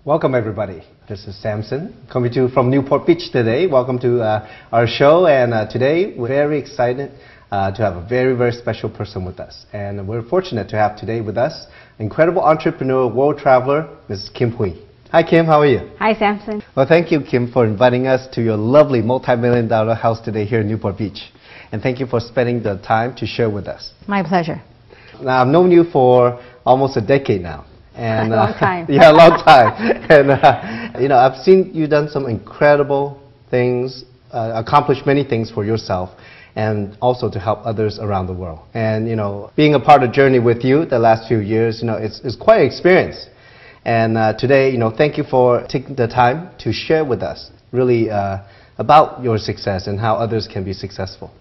Welcome everybody. This is Samson coming to you from Newport Beach today. Welcome to our show, and today we're very excited to have a very special person with us. And we're fortunate to have today with us incredible entrepreneur, world traveler, Mrs. Kim Hui. Hi Kim, how are you? Hi Samson. Well, thank you Kim for inviting us to your lovely multi-million-dollar house today here in Newport Beach. And thank you for spending the time to share with us. My pleasure. Now, I've known you for almost a decade now. And, a long time. Yeah, a long time. And, you know, I've seen you done some incredible things, accomplished many things for yourself, and also to help others around the world. And, you know, being a part of the journey with you the last few years, you know, it's quite an experience. And today, you know, thank you for taking the time to share with us really about your success and how others can be successful.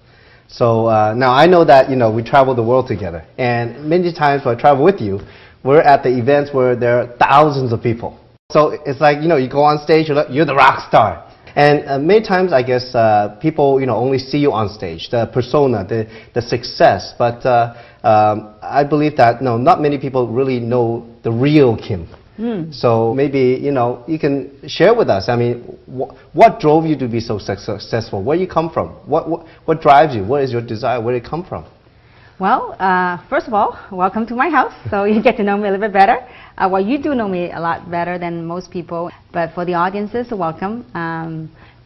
So now I know that, you know, we travel the world together. And many times when I travel with you, we're at the events where there are thousands of people. So it's like, you know, you go on stage, you're the rock star. And many times, I guess, people, you know, only see you on stage, the persona, the success. But I believe that, no, not many people really know the real Kim. So maybe, you know, you can share with us, I mean, what drove you to be so successful? Where you come from? What drives you? What is your desire? Where did it come from? Well, first of all, welcome to my house, so you get to know me a little bit better. Well, you do know me a lot better than most people, but for the audiences, welcome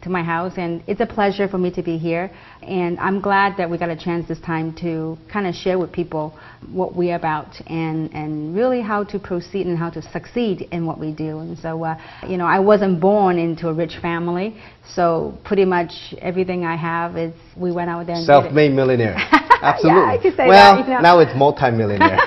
to my house, and it's a pleasure for me to be here. And I'm glad that we got a chance this time to kind of share with people what we're about and really how to proceed and how to succeed in what we do. And so, you know, I wasn't born into a rich family, so pretty much everything I have is we went out there and self-made millionaire. Absolutely. Yeah, I could say well, that, you know. Now it's multi-millionaire.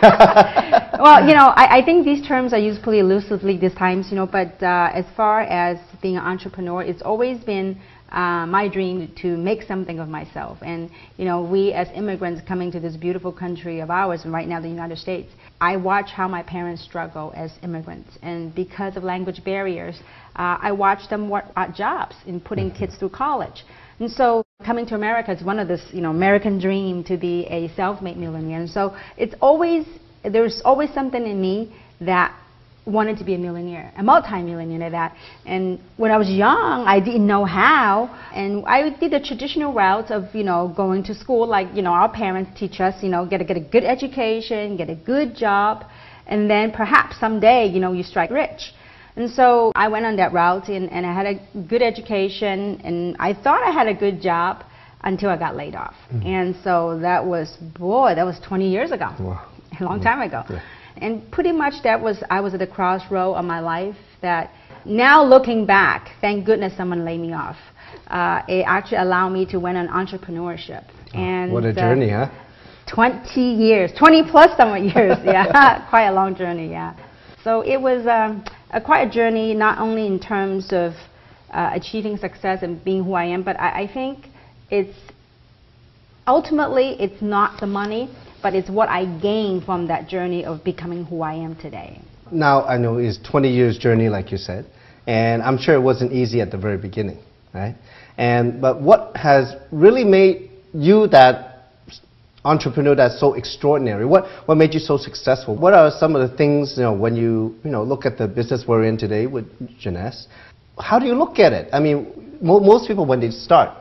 Well, you know, I think these terms are used pretty loosely these times, you know, but as far as being an entrepreneur, it's always been my dream to make something of myself. And, you know, we as immigrants coming to this beautiful country of ours, and right now the United States, I watch how my parents struggle as immigrants. And because of language barriers, I watch them work at jobs in putting kids through college. And so coming to America is one of this, you know, American dream to be a self-made millionaire. And so it's always, there's always something in me that wanted to be a millionaire, a multi-millionaire that. And when I was young, I didn't know how. And I did the traditional route of, you know, going to school like, you know, our parents teach us, you know, get a good education, get a good job, and then perhaps someday, you know, you strike rich. And so I went on that route, and I had a good education, and I thought I had a good job until I got laid off. And so that was, boy, that was 20 years ago, a long time ago. Yeah. And pretty much I was at the crossroad of my life that now looking back, thank goodness someone laid me off. It actually allowed me to went on entrepreneurship. And what a journey, huh? 20 years, 20 plus some years, yeah, quite a long journey, yeah. So it was quite a journey, not only in terms of achieving success and being who I am, but I think it's ultimately it's not the money, but it's what I gained from that journey of becoming who I am today. Now I know it's 20 years journey, like you said, and I'm sure it wasn't easy at the very beginning, right? But what has really made you that entrepreneur that's so extraordinary? What made you so successful? What are some of the things, you know, when you know, look at the business we're in today with Jeunesse? How do you look at it? I mean, most people when they start,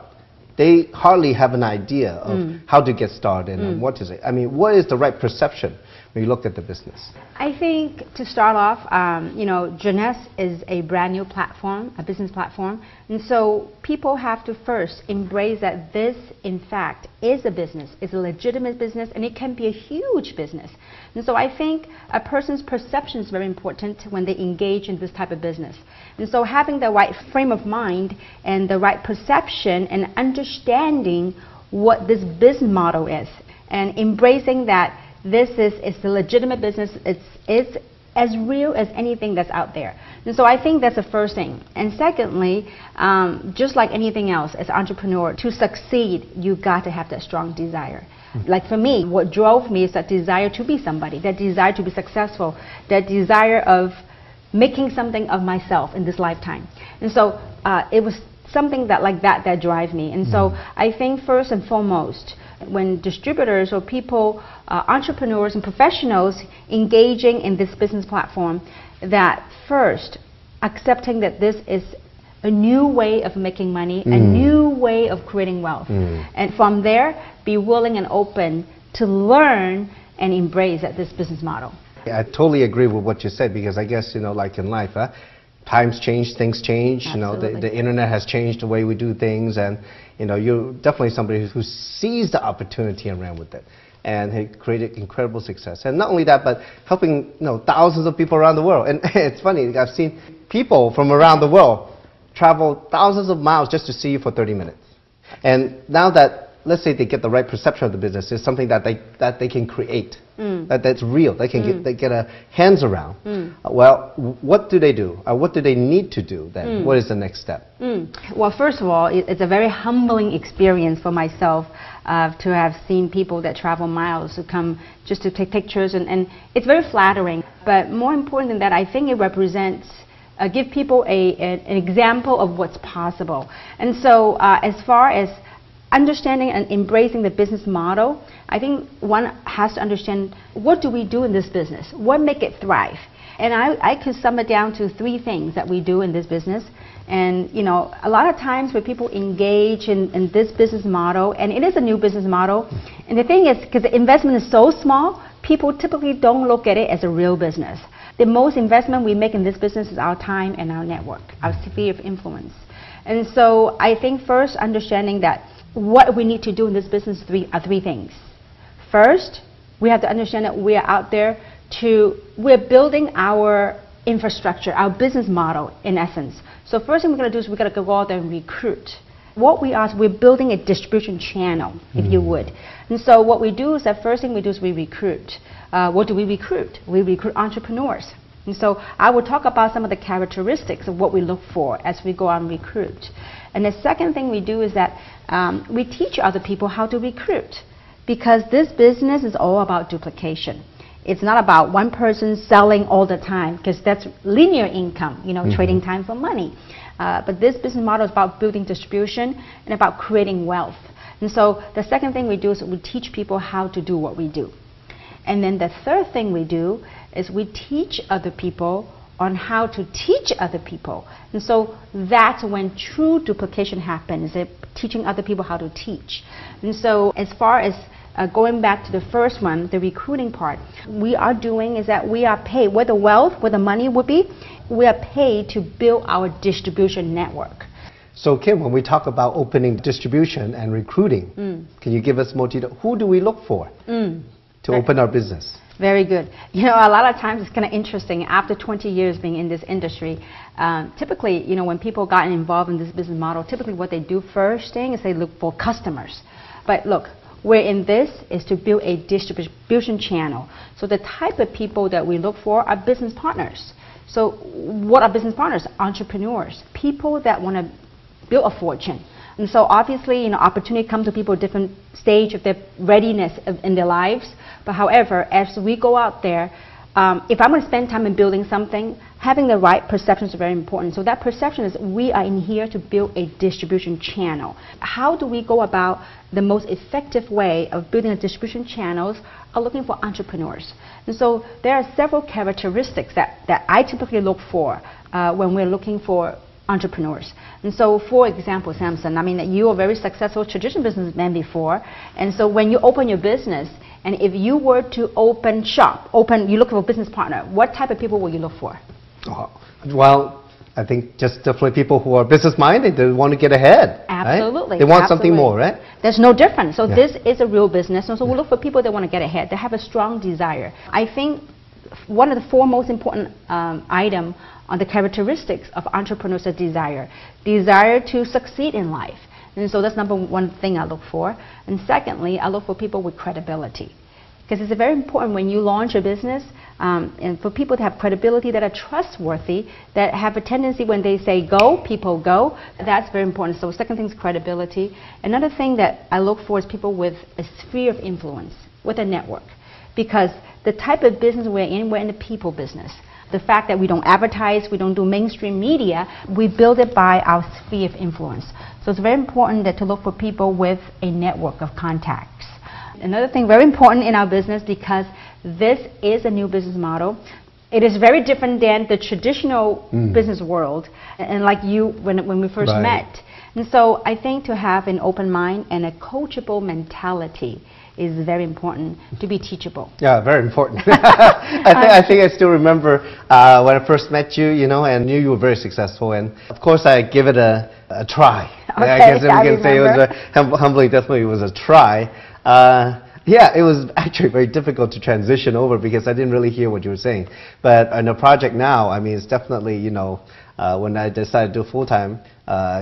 they hardly have an idea of how to get started and what to say. I mean, what is the right perception when you look at the business? I think to start off, you know, Jeunesse is a brand new platform, a business platform, and so people have to first embrace that this, in fact, is a business, is a legitimate business, and it can be a huge business. And so I think a person's perception is very important when they engage in this type of business. And so having the right frame of mind and the right perception and understanding what this business model is and embracing that this is a legitimate business, it's as real as anything that's out there. And so I think that's the first thing. And secondly, just like anything else, as an entrepreneur, to succeed, you got to have that strong desire. Like for me, what drove me is that desire to be somebody, that desire to be successful, that desire of making something of myself in this lifetime. And so it was something that like that drives me. And so I think first and foremost, when distributors or people, entrepreneurs and professionals engaging in this business platform, that first accepting that this is a new way of making money, a new way of creating wealth. And from there, be willing and open to learn and embrace this business model. I totally agree with what you said, because I guess, like in life, times change, things change. Absolutely. The internet has changed the way we do things, and you're definitely somebody who sees the opportunity and ran with it, and had created incredible success. And not only that, but helping thousands of people around the world. And it's funny, I've seen people from around the world travel thousands of miles just to see you for 30 minutes. And now that, let's say they get the right perception of the business, it's something that they can create, that's real, they can get their hands around. Well, what do they do? What do they need to do then? What is the next step? Well, first of all, it's a very humbling experience for myself to have seen people that travel miles to come just to take pictures, and it's very flattering. But more important than that, I think it represents give people an example of what's possible. And so as far as understanding and embracing the business model, I think one has to understand, what do we do in this business? What make it thrive? And I could sum it down to 3 things that we do in this business. And a lot of times when people engage in this business model, and it is a new business model, and the thing is, because the investment is so small, people typically don't look at it as a real business. The most investment we make in this business is our time and our network, our sphere of influence. And so I think first understanding that what we need to do in this business are 3 things. First, we have to understand that we are out there we're building our infrastructure, our business model in essence. So first thing we're going to do is we're going to go out there and recruit. What we are is we're building a distribution channel, if you would. And so what we do is that first thing we do is we recruit. What do we recruit? We recruit entrepreneurs. And so I will talk about some of the characteristics of what we look for as we go out and recruit. And the second thing we do is that we teach other people how to recruit, because this business is all about duplication. It's not about one person selling all the time, because that's linear income, trading time for money. But this business model is about building distribution and about creating wealth. And so the second thing we do is we teach people how to do what we do. And then the third thing we do is we teach other people on how to teach other people. And so that's when true duplication happens, teaching other people how to teach. And so as far as going back to the first one, the recruiting part, we are doing is that we are paid, where the wealth, where the money would be, we are paid to build our distribution network. So Kim, when we talk about opening distribution and recruiting, can you give us more detail? Who do we look for to open our business? Very good. A lot of times it's kind of interesting. After 20 years being in this industry, typically, when people got involved in this business model, typically what they do first thing is they look for customers. But look, we're in this is to build a distribution channel. So the type of people that we look for are business partners. So what are business partners? Entrepreneurs, people that want to build a fortune. And so obviously, opportunity comes to people at different stage of their readiness in their lives. But however, as we go out there, if I'm going to spend time in building something, having the right perception is very important. So that perception is we are in here to build a distribution channel. How do we go about the most effective way of building a distribution channels are looking for entrepreneurs. And so there are several characteristics that I typically look for when we're looking for entrepreneurs. And so, for example, Samson, you were a very successful traditional businessman before, and so when you open your business, and if you were to open shop, you look for a business partner, what type of people will you look for? Well, I think just definitely people who are business-minded, they want to get ahead. Absolutely. Right? They want something more, right? There's no difference. So this is a real business, and so we look for people that want to get ahead. They have a strong desire. I think one of the 4 most important items on the characteristics of entrepreneurs is desire to succeed in life. And so that's number 1 thing I look for. And secondly, I look for people with credibility. Because it's very important when you launch a business, and for people to have credibility, that are trustworthy, that have a tendency when they say go, people go. That's very important. So the second thing is credibility. Another thing that I look for is people with a sphere of influence, with a network. Because the type of business we're in the people business. The fact that we don't advertise, we don't do mainstream media, we build it by our sphere of influence. So it's very important to look for people with a network of contacts. Another thing very important in our business, because this is a new business model, It is very different than the traditional business world, and like you when we first met. And so I think to have an open mind and a coachable mentality is very important, to be teachable. Yeah, very important. I think I still remember when I first met you, you know, and knew you were very successful, and of course I give it a try. Okay, I guess we can say it was humbly, definitely it was a try. Yeah, it was actually very difficult to transition over because I didn't really hear what you were saying. But in a project now, I mean, it's definitely, you know, when I decided to do full-time,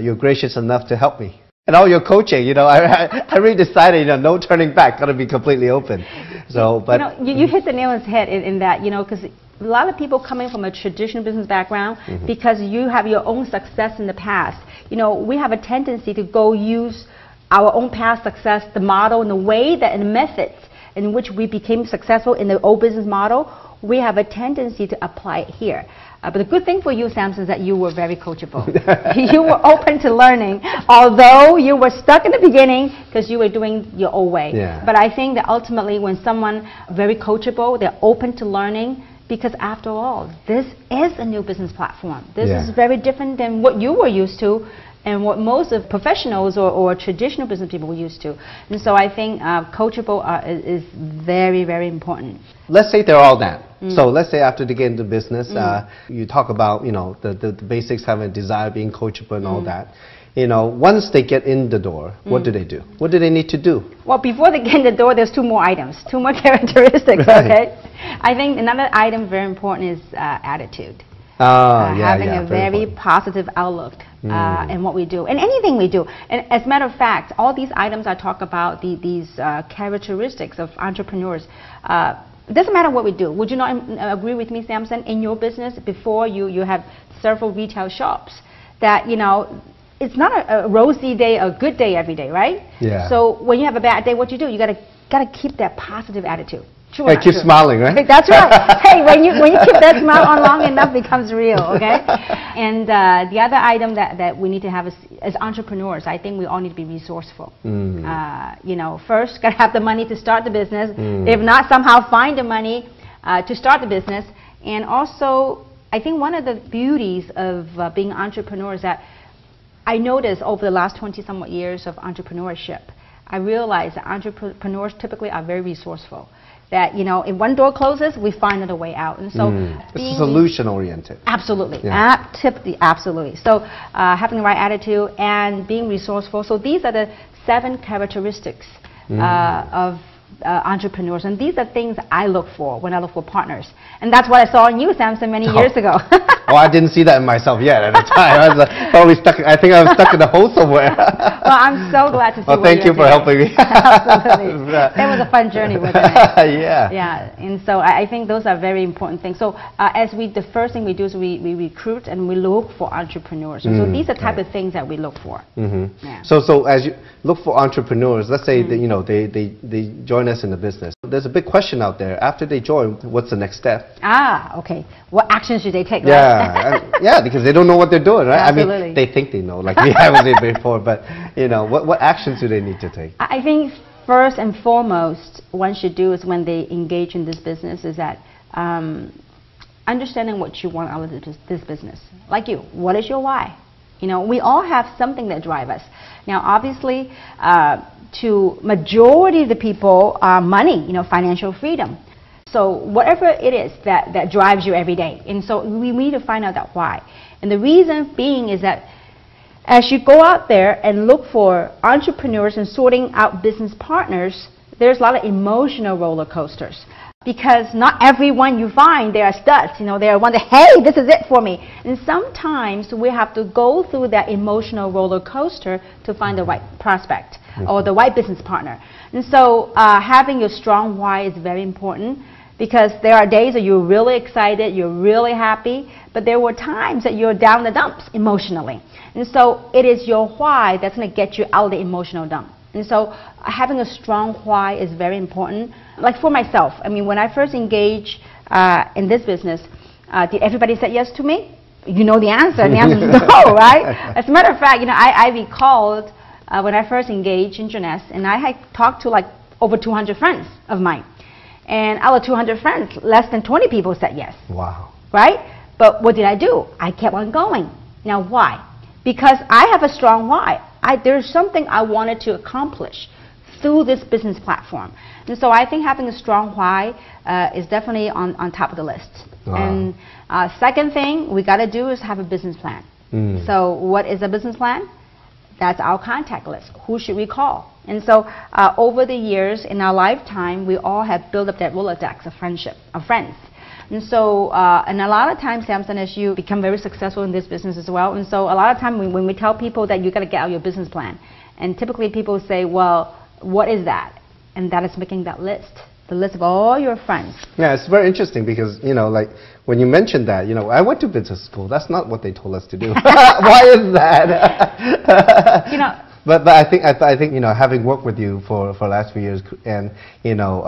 you're gracious enough to help me. And all your coaching, you know, I really decided, you know, no turning back, got to be completely open. So, but you know, you hit the nail on the head in that, you know, because a lot of people coming from a traditional business background, because you have your own success in the past, you know, we have a tendency to go use our own past success, the model and the way that and the methods in which we became successful in the old business model, we have a tendency to apply it here. But the good thing for you, Samson, is that you were very coachable. You were open to learning, although you were stuck in the beginning because you were doing your old way. Yeah. But I think that ultimately when someone very coachable, they're open to learning, because after all, this is a new business platform. This is very different than what you were used to and what most of professionals or traditional business people were used to. And so I think coachable is very, very important. Let's say they're all that. So let's say after they get into business, you talk about, you know, the basics, having a desire, being coachable and all that. You know, once they get in the door, what do they do? What do they need to do? Well, before they get in the door, there's two more items, two more characteristics, okay? I think another item very important is attitude. Having a very positive outlook in what we do and anything we do. And as a matter of fact, all these items I talk about, these characteristics of entrepreneurs, it doesn't matter what we do. Would you not agree with me, Samson, in your business, before you have several retail shops, that, you know, it's not a rosy day, a good day every day, right? Yeah. So when you have a bad day, what you do? You gotta keep that positive attitude. True, hey, keep smiling, right? That's right. Hey, when you keep that smile on long enough, it becomes real, okay? And the other item that we need to have is, as entrepreneurs, I think we all need to be resourceful. You know, first, got to have the money to start the business. If not, somehow find the money to start the business. And also, I think one of the beauties of being an entrepreneur is that I noticed over the last 20-somewhat years of entrepreneurship, I realized that entrepreneurs typically are very resourceful. That, you know, if one door closes, we find another way out. And so it's solution oriented. Absolutely. Absolutely. So having the right attitude and being resourceful. So these are the 7 characteristics of entrepreneurs, and these are things I look for when I look for partners. And that's what I saw in you, Samson, many years ago. Well, I didn't see that in myself yet at the time. I was probably stuck. I think I was stuck in a hole somewhere. Well, I'm so glad to see. Well, thank you for helping me. Absolutely. It was a fun journey, wasn't it? Yeah. Yeah. And so I think those are very important things. So the first thing we do is we recruit and we look for entrepreneurs. So these are the type of things that we look for. Yeah. So as you look for entrepreneurs, let's say that, you know, they join us in the business. There's a big question out there. After they join, what's the next step? Okay. What actions should they take? Yeah, yeah, because they don't know what they're doing, right? Absolutely. I mean, they think they know, like we haven't did before, but, you know, what actions do they need to take? I think first and foremost, one should do is when they engage in this business is that understanding what you want out of this business. Like you, what is your why? You know, we all have something that drives us. Now, obviously, to majority of the people, money, you know, financial freedom. So whatever it is that drives you every day. And so we need to find out that why. And the reason being is that as you go out there and look for entrepreneurs and sorting out business partners, there's a lot of emotional roller coasters. Because not everyone you find, they are studs. You know, they are one that, hey, this is it for me. And sometimes we have to go through that emotional roller coaster to find the right prospect or the right business partner. And so having your strong why is very important, because there are days that you're really excited, you're really happy, but there were times that you're down the dumps emotionally. And so it is your why that's going to get you out of the emotional dump. And so having a strong why is very important. Like for myself, I mean, when I first engaged in this business, did everybody say yes to me? You know the answer, and the answer is no, right? As a matter of fact, you know, I recalled when I first engaged in Jeunesse, and I had talked to like over 200 friends of mine. And out of 200 friends, less than 20 people said yes. Wow. Right? But what did I do? I kept on going. Now why? Because I have a strong why. There's something I wanted to accomplish through this business platform. And so I think having a strong why is definitely on top of the list. Wow. And second thing we got to do is have a business plan. So what is a business plan? That's our contact list. Who should we call? And so over the years in our lifetime, we all have built up that Rolodex of friendship, of friends. And so, and a lot of times, Samson, as you become very successful in this business as well, and so a lot of time when we tell people that you got to get out your business plan, and typically people say, well, what is that? And that is making that list, the list of all your friends. Yeah, it's very interesting because, you know, like when you mentioned that, you know, I went to business school. That's not what they told us to do. Why is that? You know. But I think you know, having worked with you for the last few years and you know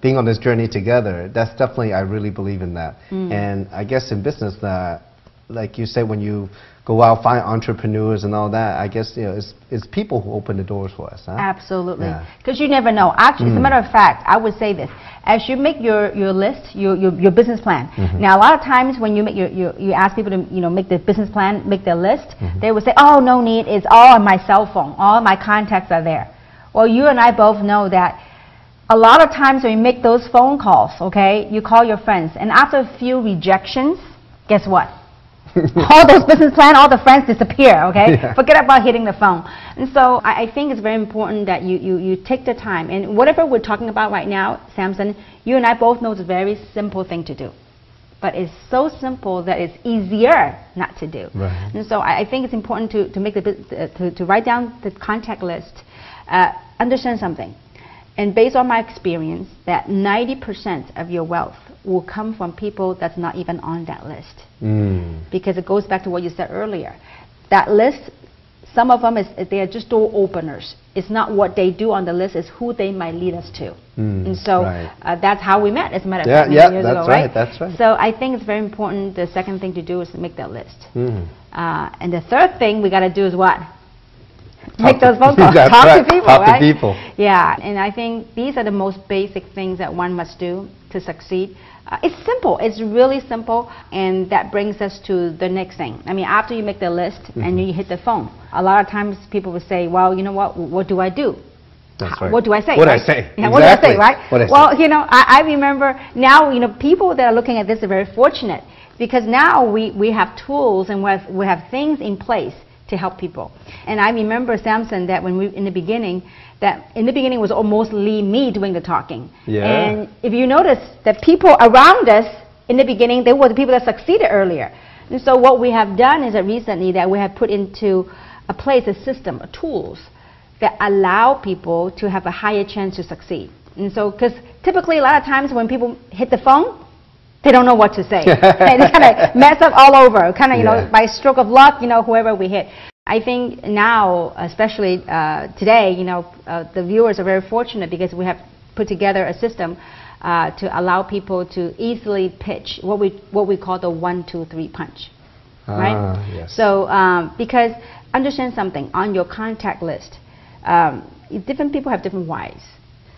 being on this journey together, that's definitely, I really believe in that. And I guess in business that, like you say, when you go out find entrepreneurs and all that, I guess, you know, it's people who open the doors for us. Huh? Absolutely, because you never know. Actually, as a matter of fact, I would say this: as you make your list, your business plan. Now, a lot of times when you make you ask people to, you know, make the business plan, make their list, they would say, "Oh, no need. It's all on my cell phone. All my contacts are there." Well, you and I both know that a lot of times when you make those phone calls, okay, you call your friends, and after a few rejections, guess what? All those business plans, all the friends disappear, okay? Yeah. Forget about hitting the phone. And so I think it's very important that you take the time. And whatever we're talking about right now, Samson, you and I both know it's a very simple thing to do. But it's so simple that it's easier not to do. Right. And so I think it's important to make to write down the contact list, understand something. And based on my experience, that 90% of your wealth will come from people that's not even on that list. Because it goes back to what you said earlier. That list, some of them, they are just door openers. It's not what they do on the list, it's who they might lead us to. And so that's how we met, as a matter of fact, many years ago, right? That's right. So I think it's very important. The second thing to do is to make that list. And the third thing we got to do is what? Make those phone calls. Talk to people, right? Talk to people. Yeah, and I think these are the most basic things that one must do to succeed. It's simple. It's really simple, and that brings us to the next thing. I mean, after you make the list and you hit the phone, a lot of times people will say, well, you know what do I do? That's right. What do I say? What do I say? Yeah, what do I say, right? Well, you know, I remember now, you know, people that are looking at this are very fortunate because now we have tools and we have things in place to help people. And I remember, Samson, that when in the beginning was mostly me doing the talking. Yeah. And if you notice that people around us in the beginning, they were the people that succeeded earlier. And so what we have done is that recently that we have put into a place, a system, tools that allow people to have a higher chance to succeed. And so, because typically a lot of times when people hit the phone, they don't know what to say. And they kind of mess up all over, kind of, you know, by stroke of luck, you know, whoever we hit. I think now, especially today, you know, the viewers are very fortunate because we have put together a system to allow people to easily pitch what we call the 1, 2, 3 punch. Right? Yes. So, because understand something, on your contact list, different people have different whys.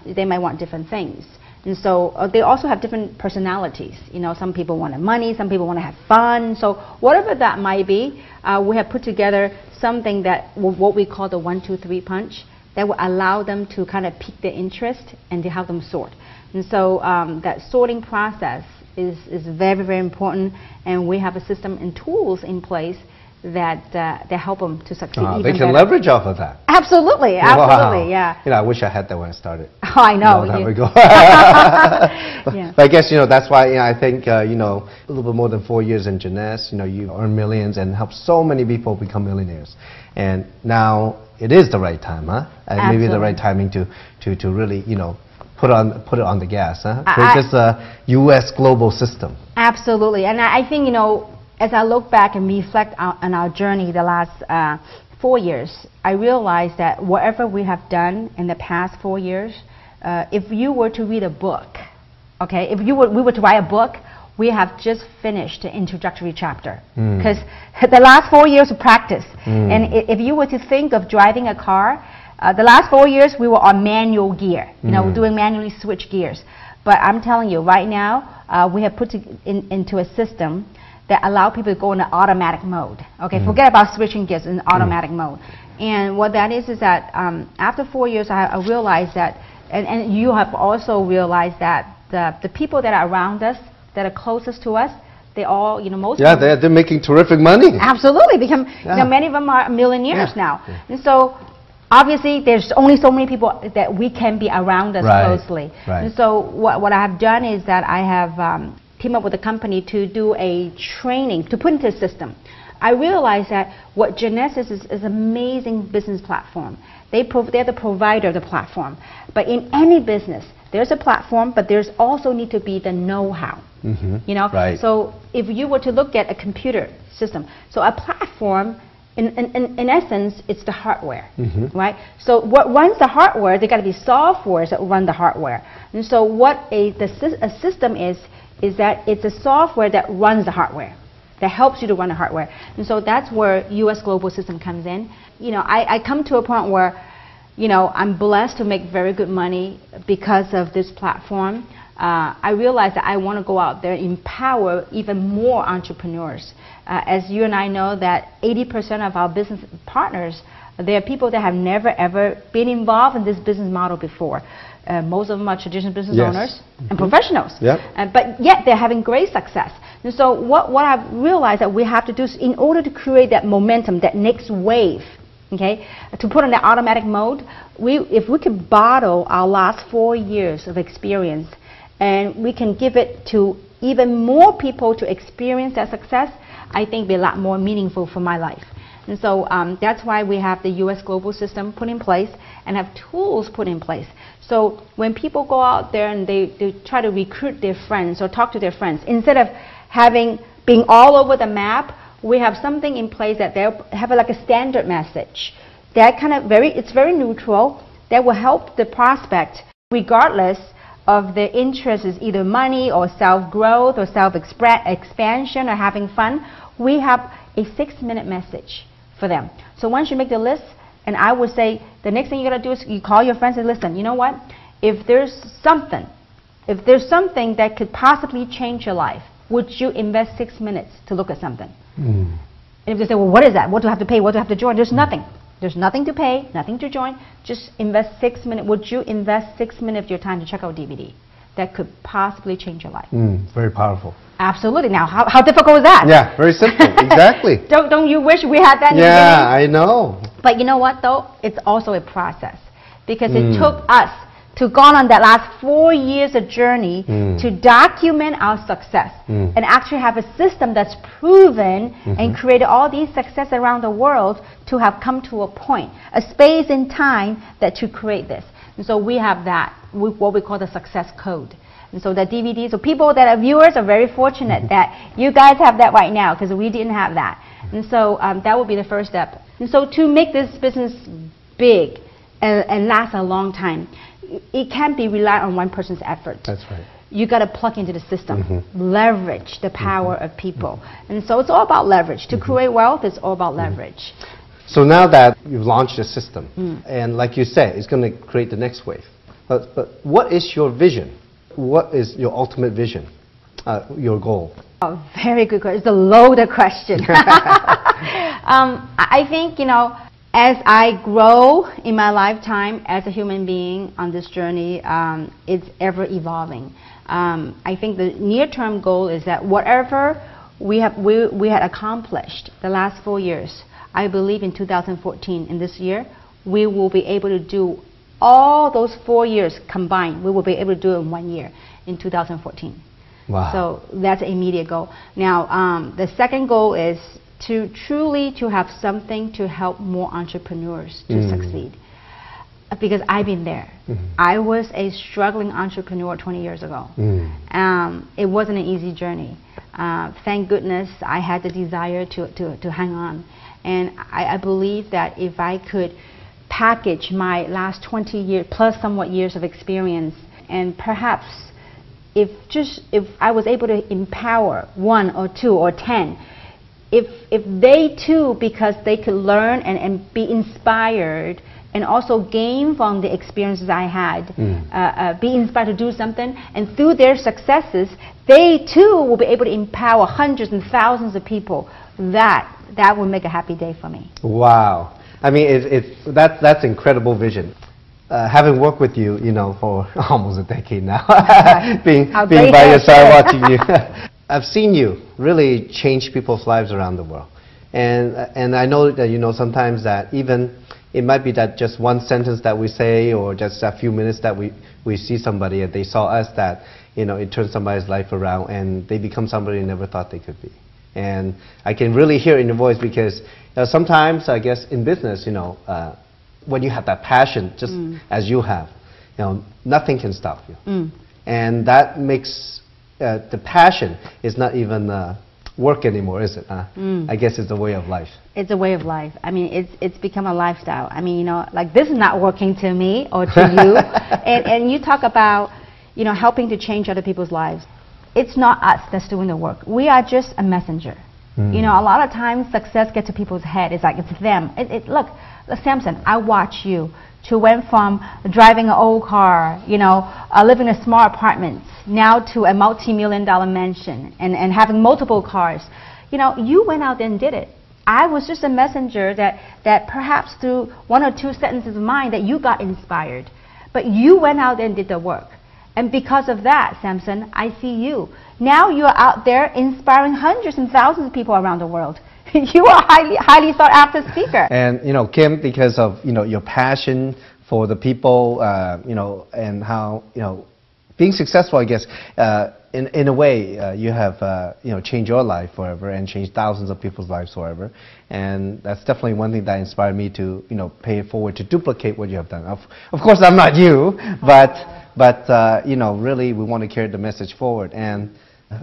They might want different things. And so they also have different personalities. You know, some people want money, some people want to have fun. So whatever that might be, we have put together something that what we call the 1, 2, 3 punch that will allow them to kind of pique their interest and to help them sort. And so that sorting process is very, very important. And we have a system and tools in place that help them to succeed even they can better. Leverage off of that. Absolutely, absolutely, yeah. You know, I wish I had that when I started. Oh, I know. A long time ago. Yeah. But I guess, you know, that's why, you know, I think, you know, a little bit more than 4 years in Jeunesse, you know, you earn millions and help so many people become millionaires. And now it is the right time, huh? And maybe the right timing to really, you know, put it on the gas, huh? Create this U.S. global system. Absolutely, and I think, you know, as I look back and reflect on our journey the last 4 years, I realized that whatever we have done in the past 4 years, if you were to read a book, okay, if we were to write a book, we have just finished the introductory chapter. Because the last 4 years of practice, and if you were to think of driving a car, the last 4 years we were on manual gear, you know, doing manually switch gears. But I'm telling you, right now, we have put into a system that allow people to go into automatic mode. Okay, forget about switching gears in automatic mode. And what that is that after 4 years, I realized that, and you have also realized that the people that are around us, that are closest to us, they all, most of them, they're making terrific money. Absolutely, many of them are millionaires now. And so, obviously, there's only so many people that we can be around us closely. And so, what I have done is that I have teamed up with a company to do a training, to put into a system. I realized that what Jeunesse is an amazing business platform. They're the provider of the platform. But in any business, there's a platform, but there's also need to be the know-how. So if you were to look at a computer system, so a platform, in essence, it's the hardware, right? So what runs the hardware, there got to be softwares that run the hardware. And so what a system is that it's a software that runs the hardware, that helps you to run the hardware. And so that's where US Global System comes in. I come to a point where, I'm blessed to make very good money because of this platform. I realize that I want to go out there and empower even more entrepreneurs. As you and I know that 80% of our business partners, they are people that have never ever been involved in this business model before. Most of them are traditional business owners and professionals, but yet they're having great success. And so what I've realized that we have to do is, in order to create that momentum, that next wave, okay, to put on the automatic mode, if we could bottle our last 4 years of experience and we can give it to even more people to experience that success, I think it'll be a lot more meaningful for my life. And so that's why we have the US Global System put in place and have tools put in place. So when people go out there and they try to recruit their friends or talk to their friends, instead of being all over the map, we have something in place that they have like a standard message. That it's very neutral, that will help the prospect regardless of their interests, is either money or self-growth or self-expansion or having fun. We have a 6-minute message for them. So once you make the list, and I would say the next thing you got to do is you call your friends and listen, you know what? If there's something that could possibly change your life, would you invest 6 minutes to look at something? And if they say, well, what is that? What do I have to pay? What do I have to join? There's nothing. There's nothing to pay, nothing to join. Just invest 6 minutes. Would you invest 6 minutes of your time to check out DVD that could possibly change your life? Very powerful. Absolutely. Now, how difficult is that? Yeah, very simple. Exactly. Don't you wish we had that in the beginning? Yeah, I know. But you know what, though? It's also a process. Because it took us to go on that last 4 years of journey to document our success and actually have a system that's proven and created all these success around the world to have come to a point, a space in time that to create this. And so we have that, what we call the success code. And so the DVD, so people that are viewers are very fortunate that you guys have that right now, because we didn't have that. And so that would be the first step. And so to make this business big and last a long time, it can't be relied on one person's effort. That's right. You got to plug into the system, leverage the power of people. And so it's all about leverage. To create wealth, it's all about leverage. So now that you've launched a system, and like you said, it's going to create the next wave. But what is your vision? What is your ultimate vision, your goal? Oh, very good question. It's a loaded question. I think, as I grow in my lifetime as a human being on this journey, it's ever evolving. I think the near-term goal is that whatever we had accomplished the last 4 years, I believe in 2014, in this year, we will be able to do all those 4 years combined. We will be able to do it in 1 year, in 2014. Wow. So that's an immediate goal. Now, the second goal is to truly have something to help more entrepreneurs to succeed. Because I've been there. I was a struggling entrepreneur 20 years ago. It wasn't an easy journey. Thank goodness I had the desire to hang on. And I believe that if I could package my last 20 years plus somewhat years of experience, and perhaps if I was able to empower 1 or 2 or 10, if they too, because they could learn and be inspired and also gain from the experiences I had, be inspired to do something, and through their successes, they too will be able to empower hundreds and thousands of people. That will make a happy day for me. Wow. I mean, that's incredible vision. Having worked with you, for almost a decade now, being by your side watching you, I've seen you really change people's lives around the world. And I know that, sometimes that even it might be that just one sentence that we say or just a few minutes that we see somebody and they saw us, that, it turns somebody's life around and they become somebody they never thought they could be. And I can really hear in your voice because sometimes, I guess, in business, when you have that passion, just as you have, nothing can stop you. And that makes the passion is not even work anymore, is it? I guess it's a way of life. It's a way of life. I mean, it's become a lifestyle. I mean, like this is not working to me or to you. And you talk about, helping to change other people's lives. It's not us that's doing the work. We are just a messenger. A lot of times success gets to people's head. It's like it's them. Look, Samson, I watch you to went from driving an old car, living in a small apartment, now to a multi-million-dollar mansion and having multiple cars. You went out there and did it. I was just a messenger that perhaps through one or two sentences of mine that you got inspired. But you went out there and did the work. And because of that, Samson, I see you. Now you're out there inspiring hundreds and thousands of people around the world. You are highly sought after speaker. And Kim, because of your passion for the people, and how being successful, I guess, in a way, you have changed your life forever and changed thousands of people's lives forever. And that's definitely one thing that inspired me to pay it forward to duplicate what you have done. Of course, I'm not you, but really we want to carry the message forward. And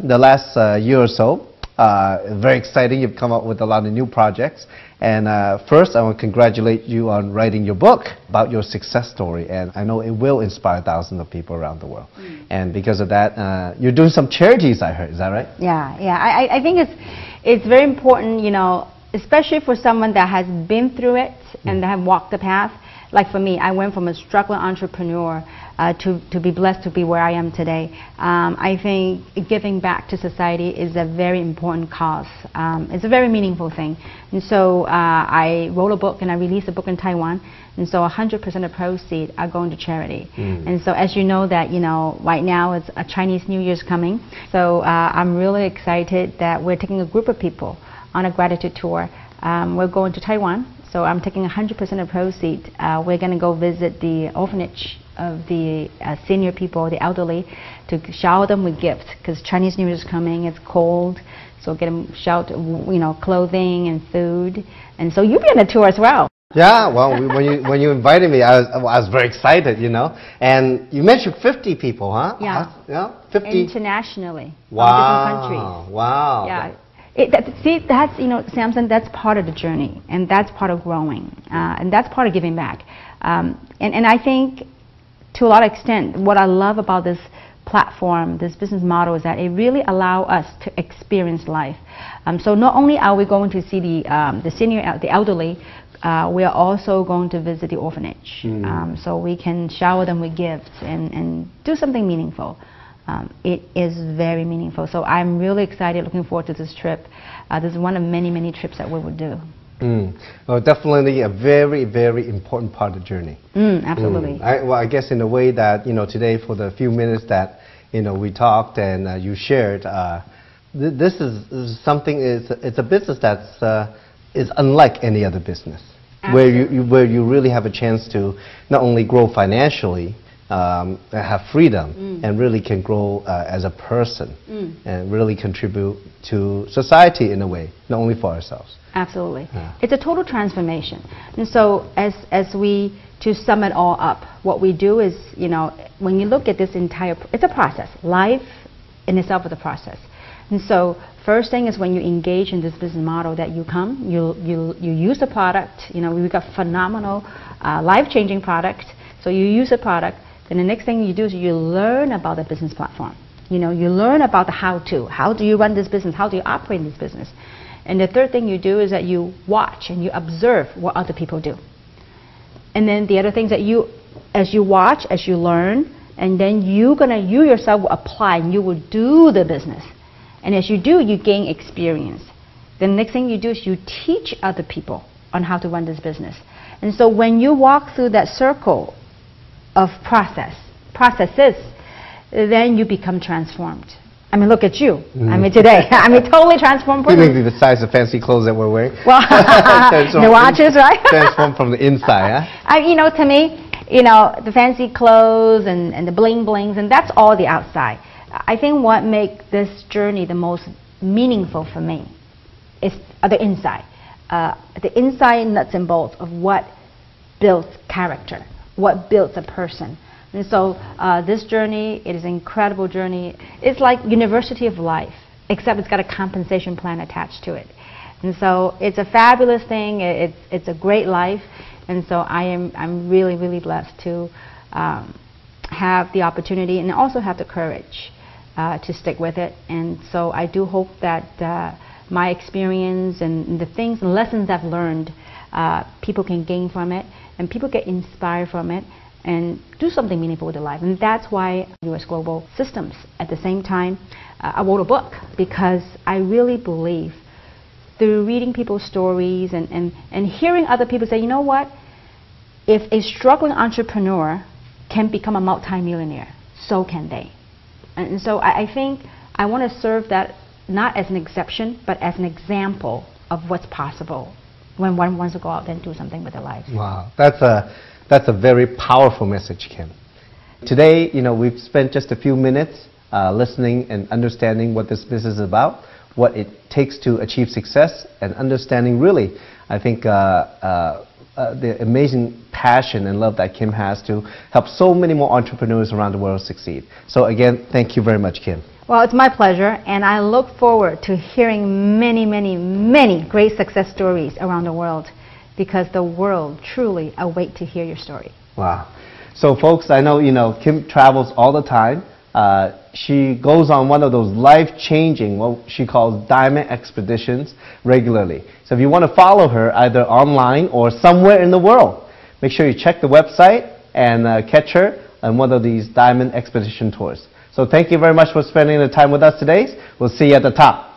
the last year or so, very exciting. You've come up with a lot of new projects. And first, I want to congratulate you on writing your book about your success story. And I know it will inspire thousands of people around the world. And because of that, you're doing some charities, I heard. Is that right? Yeah. I think it's very important, especially for someone that has been through it and that have walked the path. Like for me, I went from a struggling entrepreneur to be blessed to be where I am today. I think giving back to society is a very important cause. It's a very meaningful thing. And so I wrote a book and I released a book in Taiwan. And so 100% of proceeds are going to charity. And so as you know that, right now it's a Chinese New Year's coming. So I'm really excited that we're taking a group of people on a gratitude tour. We're going to Taiwan. So I'm taking 100% of proceeds. We're going to go visit the orphanage of the senior people, the elderly, to shower them with gifts because Chinese New Year is coming. It's cold, so get them shelter, clothing and food. And so you'll be on the tour as well. Yeah, well, when you invited me, I was very excited, And you mentioned 50 people, huh? Yeah. 50 internationally. Wow. From different countries. Wow. Yeah. That's Samson. That's part of the journey, and that's part of growing, and that's part of giving back. And I think, to a lot of extent, what I love about this platform, this business model, is that it really allows us to experience life. So not only are we going to see the senior, the elderly, we are also going to visit the orphanage, so we can shower them with gifts and do something meaningful. It is very meaningful. So I'm really excited, looking forward to this trip. This is one of many, many trips that we will do. Well, definitely a very, very important part of the journey. Absolutely. I guess in a way that, today for the few minutes that, we talked and you shared, this is something, it's a business that's is unlike any other business. Absolutely. Where you really have a chance to not only grow financially, have freedom and really can grow as a person and really contribute to society in a way, not only for ourselves. Absolutely. Yeah. It's a total transformation. And so to sum it all up, what we do is, when you look at this it's a process. Life in itself is a process. And so first thing is when you engage in this business model that you use the product, we've got phenomenal life-changing product. So you use the product. Then the next thing you do is you learn about the business platform. You learn about the how-to. How do you run this business? How do you operate this business? And the third thing you do is that you watch and you observe what other people do. And then the other things that as you watch, as you learn, and then you yourself will apply and you will do the business. And as you do, you gain experience. The next thing you do is you teach other people on how to run this business. And so when you walk through that circle of processes, then you become transformed. I mean, look at you. I mean, today. I mean, totally transformed person. Maybe the size of fancy clothes that we're wearing. Well, the watches, right? Transformed from the inside, huh? You know, to me, you know, the fancy clothes and the bling blings, and that's all the outside. I think what makes this journey the most meaningful for me is the inside. The inside nuts and bolts of what builds character, what builds a person. And so this journey, it is an incredible journey. It's like University of Life, except it's got a compensation plan attached to it. And so it's a fabulous thing. It's a great life. And so I'm really, really blessed to have the opportunity and also have the courage to stick with it. And so I do hope that my experience and the things and lessons I've learned, people can gain from it, and people get inspired from it, and do something meaningful with their life. And that's why Jeunesse Global Systems. At the same time, I wrote a book because I really believe through reading people's stories and hearing other people say, you know what, if a struggling entrepreneur can become a multimillionaire, so can they. And so I think I want to serve that not as an exception, but as an example of what's possible when one wants to go out and do something with their life. Wow, that's a very powerful message, Kim. Today, you know, we've spent just a few minutes listening and understanding what this business is about, what it takes to achieve success, and understanding really, I think, the amazing passion and love that Kim has to help so many more entrepreneurs around the world succeed. So again, thank you very much, Kim. Well, it's my pleasure, and I look forward to hearing many, many, many great success stories around the world, because the world truly awaits to hear your story. Wow. So folks, I know, you know, Kim travels all the time. She goes on one of those life-changing, what she calls diamond expeditions regularly. So if you want to follow her either online or somewhere in the world, make sure you check the website and catch her on one of these diamond expedition tours. So thank you very much for spending the time with us today. We'll see you at the top.